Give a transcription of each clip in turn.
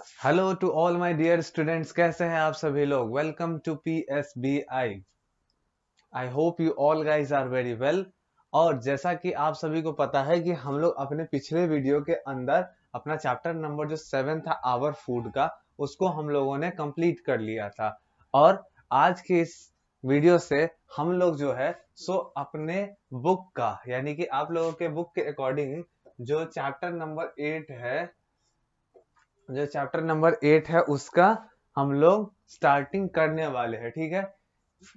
Hello to all my dear students, कैसे हैं आप सभी लोग। Welcome to PSBI। I hope you all guys are very well. और जैसा कि आप सभी को पता है कि हम लोग अपने पिछले वीडियो के अंदर अपना चैप्टर नंबर जो 7 था आवर फूड का, उसको हम लोगों ने कंप्लीट कर लिया था। और आज के इस वीडियो से हम लोग जो है सो अपने बुक का यानी कि आप लोगों के बुक के अकॉर्डिंग जो चैप्टर नंबर 8 है, उसका हम लोग स्टार्टिंग करने वाले हैं। ठीक है,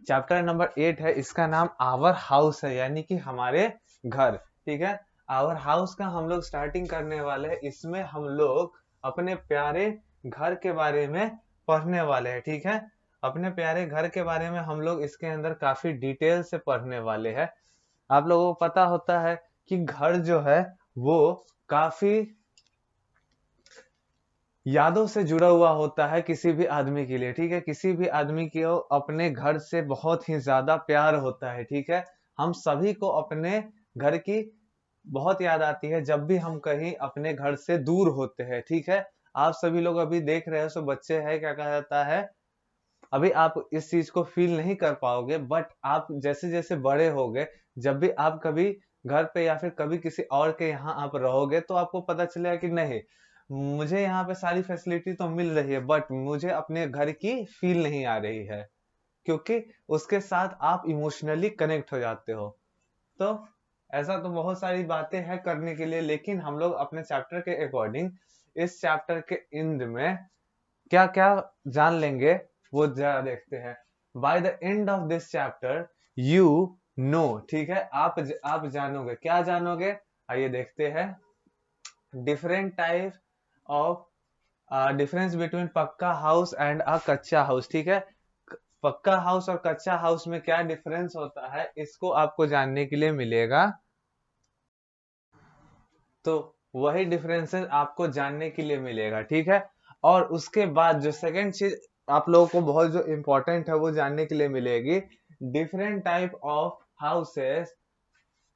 चैप्टर नंबर 8 है, इसका नाम आवर हाउस है यानी कि हमारे घर। ठीक है, आवर हाउस का हम लोग स्टार्टिंग करने वाले हैं। इसमें हम लोग अपने प्यारे घर के बारे में पढ़ने वाले हैं। ठीक है, अपने प्यारे घर के बारे में हम लोग इसके अंदर काफी डिटेल से पढ़ने वाले हैं। आप लोगों को पता होता है कि घर जो है वो काफी यादों से जुड़ा हुआ होता है किसी भी आदमी के लिए। ठीक है, किसी भी आदमी को अपने घर से बहुत ही ज्यादा प्यार होता है। ठीक है, हम सभी को अपने घर की बहुत याद आती है जब भी हम कहीं अपने घर से दूर होते हैं। ठीक है, आप सभी लोग अभी देख रहे हो, सो बच्चे हैं, क्या कहा जाता है, अभी आप इस चीज को फील नहीं कर पाओगे, बट आप जैसे जैसे बड़े होगे, जब भी आप कभी घर पे या फिर कभी किसी और के यहाँ आप रहोगे, तो आपको पता चलेगा कि नहीं, मुझे यहाँ पे सारी फैसिलिटी तो मिल रही है बट मुझे अपने घर की फील नहीं आ रही है, क्योंकि उसके साथ आप इमोशनली कनेक्ट हो जाते हो। तो ऐसा तो बहुत सारी बातें हैं करने के लिए, लेकिन हम लोग अपने चैप्टर के अकॉर्डिंग इस चैप्टर के एंड में क्या क्या जान लेंगे वो जरा देखते हैं। By the end of this chapter you know, ठीक है, आप जानोगे, क्या जानोगे, आइए देखते हैं। Different type of difference between पक्का हाउस एंड अ कच्चा हाउस। ठीक है, पक्का हाउस और कच्चा हाउस में क्या डिफरेंस होता है, इसको आपको जानने के लिए मिलेगा। तो वही डिफरेंसेस आपको जानने के लिए मिलेगा। ठीक है, और उसके बाद जो सेकंड चीज आप लोगों को बहुत जो इम्पोर्टेंट है वो जानने के लिए मिलेगी, different type of houses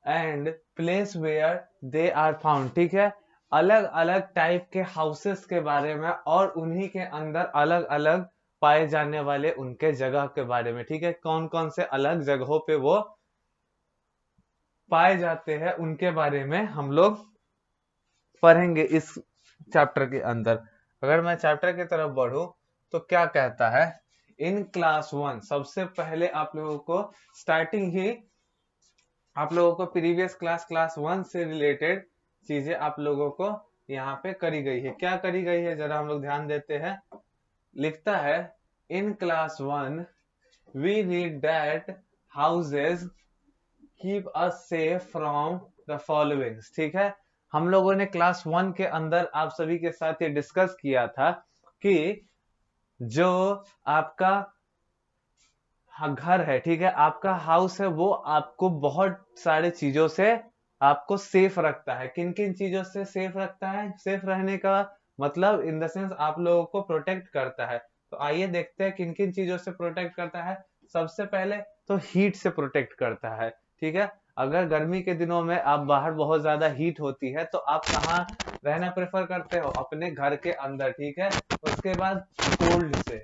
and place where they are found. ठीक है, अलग अलग टाइप के हाउसेस के बारे में और उन्हीं के अंदर अलग अलग पाए जाने वाले उनके जगह के बारे में। ठीक है, कौन कौन से अलग जगहों पे वो पाए जाते हैं उनके बारे में हम लोग पढ़ेंगे इस चैप्टर के अंदर। अगर मैं चैप्टर की तरफ बढ़ूं तो क्या कहता है, इन क्लास 1 सबसे पहले आप लोगों को स्टार्टिंग ही आप लोगों को प्रीवियस क्लास 1 से रिलेटेड चीजें आप लोगों को यहाँ पे करी गई है। क्या करी गई है, जरा हम लोग ध्यान देते हैं। लिखता है, in class 1 we read that houses keep us safe from the following. ठीक है, हम लोगों ने क्लास 1 के अंदर आप सभी के साथ ये डिस्कस किया था कि जो आपका घर है, ठीक है, आपका हाउस है, वो आपको बहुत सारे चीजों से आपको सेफ रखता है। किन किन चीजों से सेफ रखता है, सेफ रहने का मतलब इन द सेंस आप लोगों को प्रोटेक्ट करता है। तो आइए देखते हैं किन किन चीजों से प्रोटेक्ट करता है। सबसे पहले तो हीट से प्रोटेक्ट करता है। ठीक है, अगर गर्मी के दिनों में आप बाहर बहुत ज्यादा हीट होती है तो आप कहाँ रहना प्रेफर करते हो, अपने घर के अंदर। ठीक है, उसके बाद कोल्ड से,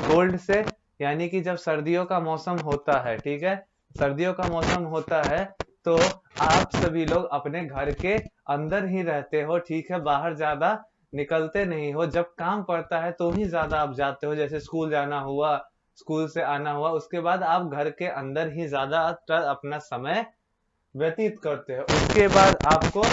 कोल्ड से यानी कि जब सर्दियों का मौसम होता है, ठीक है, सर्दियों का मौसम होता है तो आप सभी लोग अपने घर के अंदर ही रहते हो। ठीक है, बाहर ज्यादा निकलते नहीं हो, जब काम पड़ता है तो ही ज्यादा आप जाते हो, जैसे स्कूल जाना हुआ, स्कूल से आना हुआ, उसके बाद आप घर के अंदर ही ज्यादातर अपना समय व्यतीत करते हो। उसके बाद आपको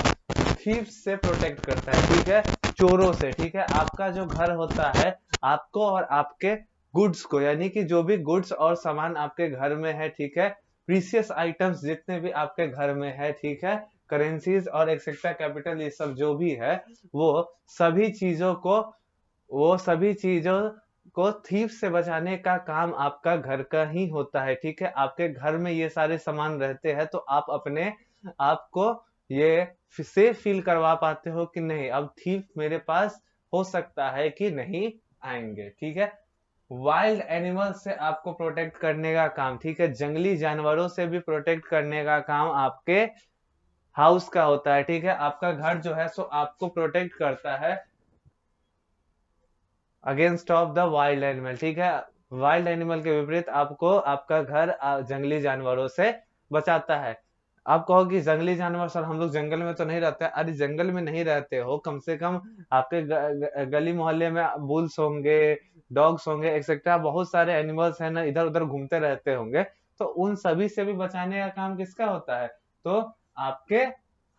थीव से प्रोटेक्ट करता है। ठीक है, चोरों से। ठीक है, आपका जो घर होता है आपको और आपके गुड्स को, यानी कि जो भी गुड्स और सामान आपके घर में है, ठीक है, प्रीसियस आइटम्स जितने भी आपके घर में है, ठीक है, करेंसीज और एक्सेट्रा कैपिटल, ये सब जो भी है, वो सभी चीजों को वो सभी चीजों को थीफ से बचाने का काम आपका घर का ही होता है। ठीक है, आपके घर में ये सारे सामान रहते हैं तो आप अपने आप को ये सेफ फील करवा पाते हो कि नहीं, अब थीफ मेरे पास हो सकता है कि नहीं आएंगे। ठीक है, वाइल्ड एनिमल से आपको प्रोटेक्ट करने का काम, ठीक है, जंगली जानवरों से भी प्रोटेक्ट करने का काम आपके हाउस का होता है। ठीक है, आपका घर जो है सो आपको प्रोटेक्ट करता है against of the wild animal, ठीक है। वाइल्ड एनिमल के विपरीत आपको आपका घर जंगली जानवरों से बचाता है। आप कहो कि जंगली जानवर सर हम लोग जंगल में तो नहीं रहते। अरे जंगल में नहीं रहते हो, कम से कम आपके गली मोहल्ले में बुल्स होंगे, डॉग्स होंगे, एक्सेट्रा बहुत सारे एनिमल्स हैं ना, इधर उधर घूमते रहते होंगे। तो उन सभी से भी बचाने का काम किसका होता है? तो आपके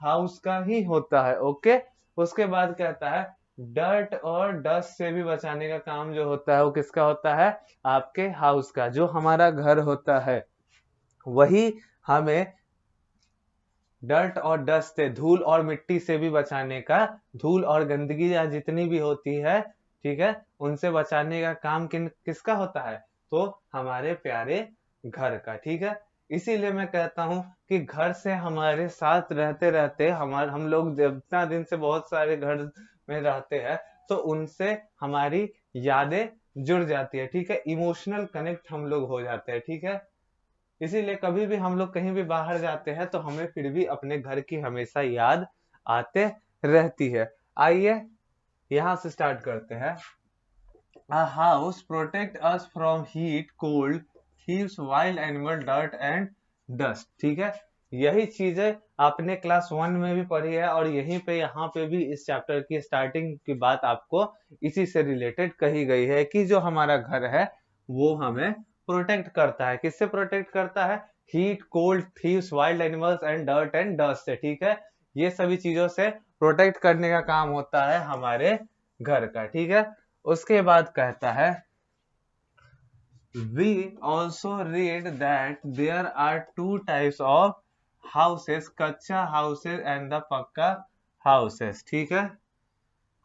हाउस का ही होता है। ओके। उसके बाद कहता है डर्ट और डस्ट से भी बचाने का काम जो होता है वो किसका होता है? आपके हाउस का। जो हमारा घर होता है वही हमें डर्ट और डस्ट से, धूल और मिट्टी से भी बचाने का, धूल और गंदगी या जितनी भी होती है, ठीक है, उनसे बचाने का काम किसका होता है? तो हमारे प्यारे घर का। ठीक है। इसीलिए मैं कहता हूं कि घर से हमारे साथ रहते रहते हम लोग इतना दिन से बहुत सारे घर में रहते हैं, तो उनसे हमारी यादें जुड़ जाती है। ठीक है। इमोशनल कनेक्ट हम लोग हो जाते हैं। ठीक है। इसीलिए कभी भी हम लोग कहीं भी बाहर जाते हैं तो हमें फिर भी अपने घर की हमेशा याद आते रहती है। आइए यहाँ से स्टार्ट करते हैं। A house protect us from heat, cold, thieves, wild animal, dirt and dust। ठीक है। यही चीजें आपने क्लास 1 में भी पढ़ी है और यहीं पे यहाँ पे भी इस चैप्टर की स्टार्टिंग की बात आपको इसी से रिलेटेड कही गई है कि जो हमारा घर है वो हमें प्रोटेक्ट करता है। किससे प्रोटेक्ट करता है? Heat, cold, thieves, wild animals and dirt and dust से। ठीक है। ये सभी चीजों से प्रोटेक्ट करने का काम होता है हमारे घर का। ठीक है। उसके बाद कहता है we also read that there are two types of houses, कच्चा houses and the पक्का houses। ठीक है।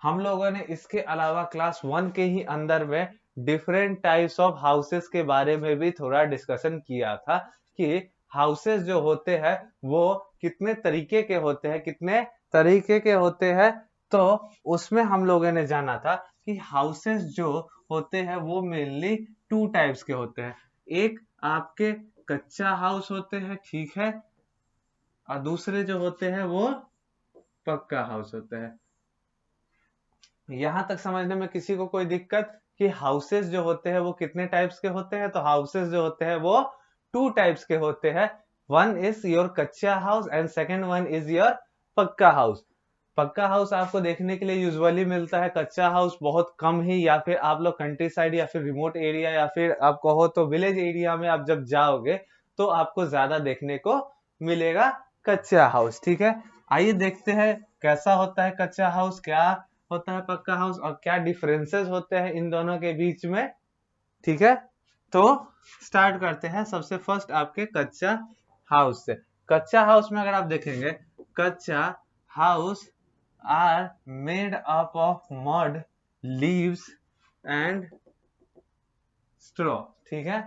हम लोगों ने इसके अलावा क्लास 1 के ही अंदर में डिफरेंट टाइप्स ऑफ हाउसेस के बारे में भी थोड़ा डिस्कशन किया था कि हाउसेस जो होते हैं वो कितने तरीके के होते हैं, कितने तरीके के होते हैं। तो उसमें हम लोगों ने जाना था कि हाउसेस जो होते हैं वो मेनली टू टाइप्स के होते हैं। एक आपके कच्चा हाउस होते हैं, ठीक है, और दूसरे जो होते हैं वो पक्का हाउस होते हैं। यहां तक समझने में किसी को कोई दिक्कत कि हाउसेस जो होते हैं वो कितने टाइप्स के होते हैं? तो हाउसेस जो होते हैं वो टू टाइप्स के होते हैं। वन इज योर कच्चा house and second one is your पक्का हाउस। पक्का हाउस आपको देखने के लिए यूजुअली मिलता है, कच्चा हाउस बहुत कम ही, या फिर आप लोग कंट्री साइड या फिर रिमोट एरिया या फिर आप कहो तो विलेज एरिया में आप जब जाओगे तो आपको ज्यादा देखने को मिलेगा कच्चा हाउस। ठीक है। आइए देखते हैं कैसा होता है कच्चा हाउस, क्या होता है पक्का हाउस और क्या डिफरेंसेस होते हैं इन दोनों के बीच में। ठीक है। तो स्टार्ट करते हैं सबसे फर्स्ट आपके कच्चा हाउस से। कच्चा हाउस में अगर आप देखेंगे, kachcha house are made up of mud, leaves and straw. ठीक है।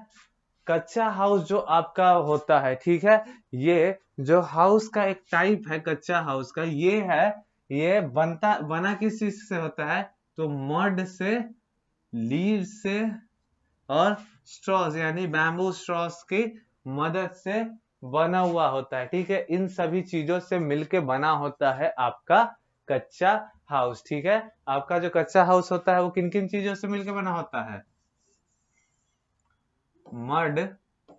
कच्चा हाउस जो आपका होता है, ठीक है, ये जो हाउस का एक टाइप है कच्चा हाउस का, ये है, ये बना किस चीज से होता है? तो मड से, लीव से और स्ट्रॉस यानी बैम्बू स्ट्रॉस की मदद से बना हुआ होता है। ठीक है। इन सभी चीजों से मिलके बना होता है आपका कच्चा हाउस। ठीक है। आपका जो कच्चा हाउस होता है वो किन किन चीजों से मिलके बना होता है? Mud,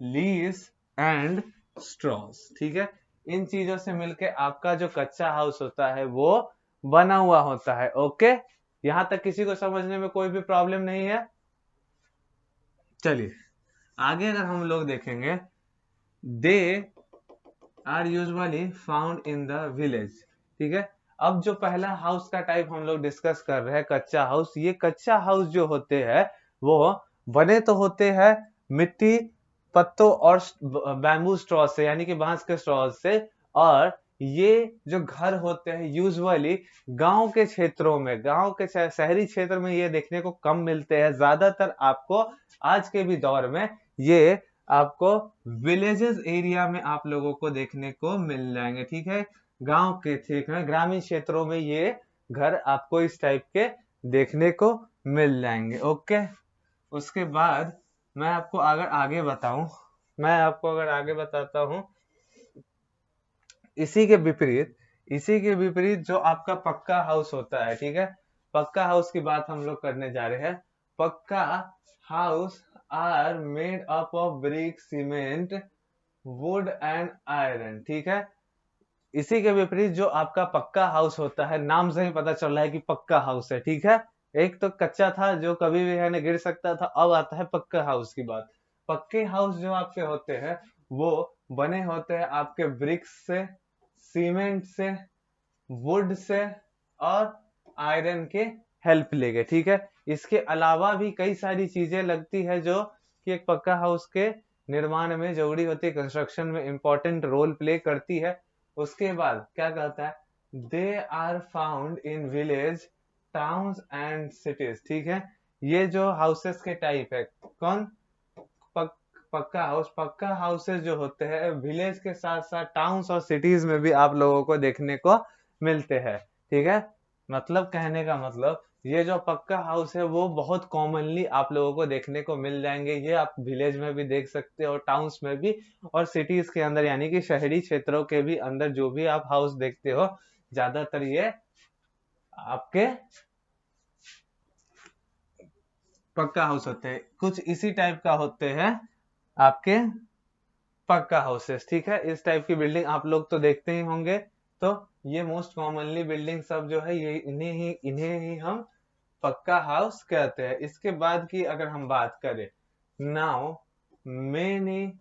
leaves and straws. ठीक है। इन चीजों से मिलके आपका जो कच्चा हाउस होता है वो बना हुआ होता है। ओके। यहां तक किसी को समझने में कोई भी प्रॉब्लम नहीं है? चलिए आगे अगर हम लोग देखेंगे, they are usually found in the village. ठीक है। अब जो पहला हाउस का टाइप हम लोग डिस्कस कर रहे हैं कच्चा हाउस, ये कच्चा हाउस जो होते हैं वो बने तो होते हैं मिट्टी, पत्तों और बैम्बू स्ट्रॉ से, यानी कि बांस के स्ट्रॉ से। और ये जो घर होते हैं यूजुअली गांव के क्षेत्रों में, गांव के शहरी क्षेत्र में ये देखने को कम मिलते हैं। ज्यादातर आपको आज के भी दौर में ये आपको विलेजेस एरिया में आप लोगों को देखने को मिल जाएंगे। ठीक है। गांव के, ठीक है, ग्रामीण क्षेत्रों में ये घर आपको इस टाइप के देखने को मिल जाएंगे। ओके। उसके बाद मैं आपको अगर आगे बताऊं, मैं आपको अगर आगे बताता हूं, इसी के विपरीत, इसी के विपरीत जो आपका पक्का हाउस होता है, ठीक है, पक्का हाउस की बात हम लोग करने जा रहे हैं। Pucca house are made up of brick, cement, wood and iron. ठीक है, इसी के विपरीत जो आपका पक्का हाउस होता है, नाम से ही पता चल रहा है कि पक्का हाउस है। ठीक है, एक तो कच्चा था जो कभी भी है ना गिर सकता था, अब आता है पक्का हाउस की बात। पक्के हाउस जो आपके होते हैं वो बने होते हैं आपके ब्रिक्स से, सीमेंट से, वुड से और आयरन के हेल्प लेके। ठीक है, इसके अलावा भी कई सारी चीजें लगती है जो कि एक पक्का हाउस के निर्माण में जरूरी होती है, कंस्ट्रक्शन में इंपॉर्टेंट रोल प्ले करती है। उसके बाद क्या कहता है, they are found in village, towns and cities. ठीक है, ये जो हाउसेस के टाइप है, कौन, पक, पक्का हाउसेस जो होते हैं विलेज के साथ साथ टाउन्स और सिटीज में भी आप लोगों को देखने को मिलते हैं। ठीक है, मतलब कहने का मतलब ये जो पक्का हाउस है वो बहुत कॉमनली आप लोगों को देखने को मिल जाएंगे। ये आप विलेज में भी देख सकते हो, टाउन्स में भी, और सिटीज के अंदर यानी कि शहरी क्षेत्रों के भी अंदर जो भी आप हाउस देखते हो, ज्यादातर ये आपके पक्का हाउस होते हैं। कुछ इसी टाइप का होते हैं आपके पक्का हाउसेस। ठीक है, इस टाइप की बिल्डिंग आप लोग तो देखते ही होंगे। तो ये मोस्ट कॉमनली बिल्डिंग सब जो है ये इन्हें ही हम पक्का हाउस कहते हैं। इसके बाद की अगर हम बात करें, now many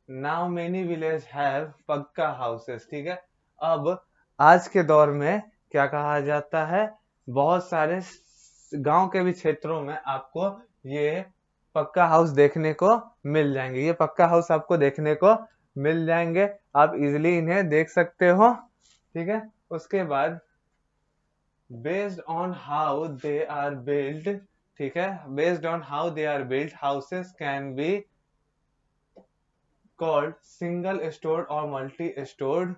now many village have पक्का हाउसेस। ठीक है, अब आज के दौर में क्या कहा जाता है, बहुत सारे गांव के भी क्षेत्रों में आपको ये पक्का हाउस देखने को मिल जाएंगे। ये पक्का हाउस आपको देखने को मिल जाएंगे, आप इजिली इन्हें देख सकते हो। ठीक है, उसके बाद based on how they are build, ठीक है, based on how they are build houses can be called single stored और मल्टी स्टोर्ड।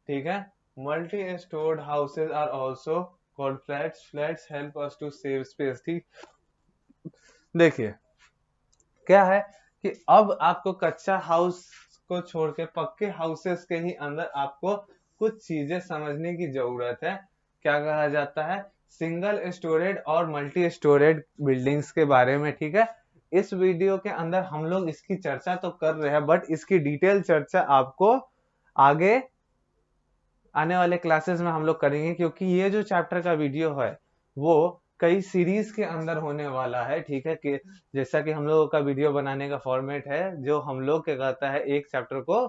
ठीक है, multi stored houses are also called flats. Flats help us to save space. ठीक, देखिए क्या है कि अब आपको कच्चा हाउस को छोड़ के पक्के हाउसेस के ही अंदर आपको कुछ चीजें समझने की जरूरत है। क्या कहा जाता है, सिंगल स्टोरेज और मल्टी स्टोरेज बिल्डिंग्स के बारे में। ठीक है, इस वीडियो के अंदर हम लोग इसकी चर्चा तो कर रहे हैं, बट इसकी डिटेल चर्चा आपको आगे आने वाले क्लासेस में हम लोग करेंगे, क्योंकि ये जो चैप्टर का वीडियो है वो कई सीरीज के अंदर होने वाला है। ठीक है, कि जैसा कि हम लोगों का वीडियो बनाने का फॉर्मेट है, जो हम लोग क्या कहता है, एक चैप्टर को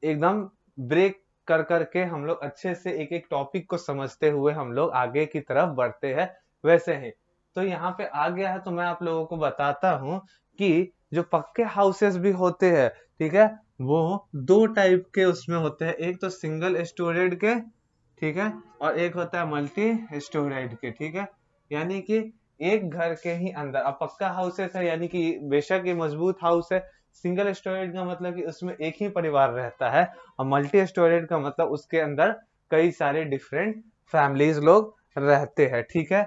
एकदम ब्रेक कर करके हम लोग अच्छे से एक एक टॉपिक को समझते हुए हम लोग आगे की तरफ बढ़ते हैं, वैसे ही तो यहाँ पे आ गया है। तो मैं आप लोगों को बताता हूँ कि जो पक्के हाउसेस भी होते हैं, ठीक है, वो दो टाइप के उसमें होते हैं। एक तो सिंगल स्टोरेज के, ठीक है, और एक होता है मल्टी स्टोरेज के। ठीक है, यानी कि एक घर के ही अंदर, अब पक्का हाउसेस है यानी कि बेशक ये मजबूत हाउस है। सिंगल स्टोरेज का मतलब कि उसमें एक ही परिवार रहता है, और मल्टी स्टोरेज का मतलब उसके अंदर कई सारे डिफरेंट फैमिलीज लोग रहते हैं। ठीक है,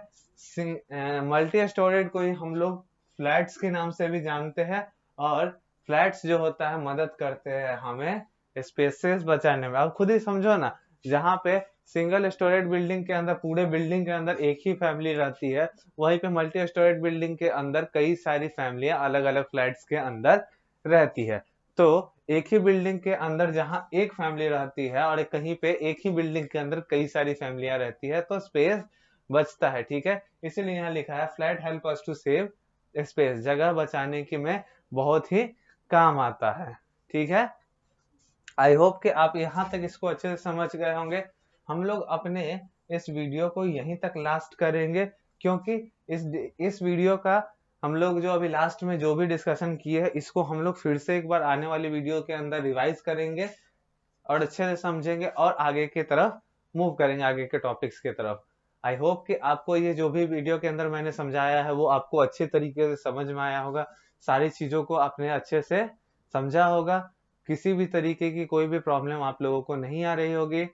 मल्टी स्टोरेज को ही हम लोग फ्लैट्स के नाम से भी जानते हैं, और फ्लैट्स जो होता है मदद करते हैं हमें स्पेसेस बचाने में। अब खुद ही समझो ना, जहाँ पे सिंगल स्टोरेज बिल्डिंग के अंदर पूरे बिल्डिंग के अंदर एक ही फैमिली रहती है, वहीं पे मल्टी स्टोरेज बिल्डिंग के अंदर कई सारी फैमिलियां अलग अलग फ्लैट्स के अंदर रहती है। तो एक ही बिल्डिंग के अंदर जहाँ एक फैमिली रहती है और कहीं पे एक ही बिल्डिंग के अंदर कई सारी फैमिलियां रहती है, तो स्पेस बचता है। ठीक है, इसीलिए यहाँ लिखा है flat help us to save space, जगह बचाने की में बहुत ही काम आता है। ठीक है, आई होप कि आप यहाँ तक इसको अच्छे से समझ गए होंगे। हम लोग अपने इस वीडियो को यहीं तक लास्ट करेंगे, क्योंकि इस वीडियो का हम लोग जो अभी लास्ट में जो भी डिस्कशन किए हैं, इसको हम लोग फिर से एक बार आने वाली वीडियो के अंदर रिवाइज करेंगे और अच्छे से समझेंगे और आगे की तरफ मूव करेंगे, आगे के टॉपिक्स की तरफ। आई होप कि आपको ये जो भी वीडियो के अंदर मैंने समझाया है वो आपको अच्छे तरीके से समझ में आया होगा, सारी चीजों को आपने अच्छे से समझा होगा, किसी भी तरीके की कोई भी प्रॉब्लम आप लोगों को नहीं आ रही होगी।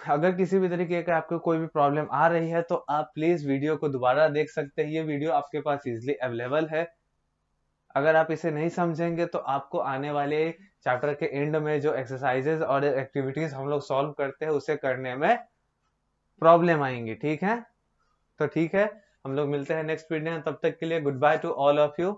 अगर किसी भी तरीके का आपको कोई भी प्रॉब्लम आ रही है तो आप प्लीज वीडियो को दोबारा देख सकते हैं, ये वीडियो आपके पास इजिली अवेलेबल है। अगर आप इसे नहीं समझेंगे तो आपको आने वाले चैप्टर के एंड में जो एक्सरसाइजेज और एक्टिविटीज हम लोग सॉल्व करते हैं उसे करने में प्रॉब्लम आएंगी, ठीक है। तो ठीक है, हम लोग मिलते हैं नेक्स्ट वीडियो में, तब तक के लिए good by two all of you.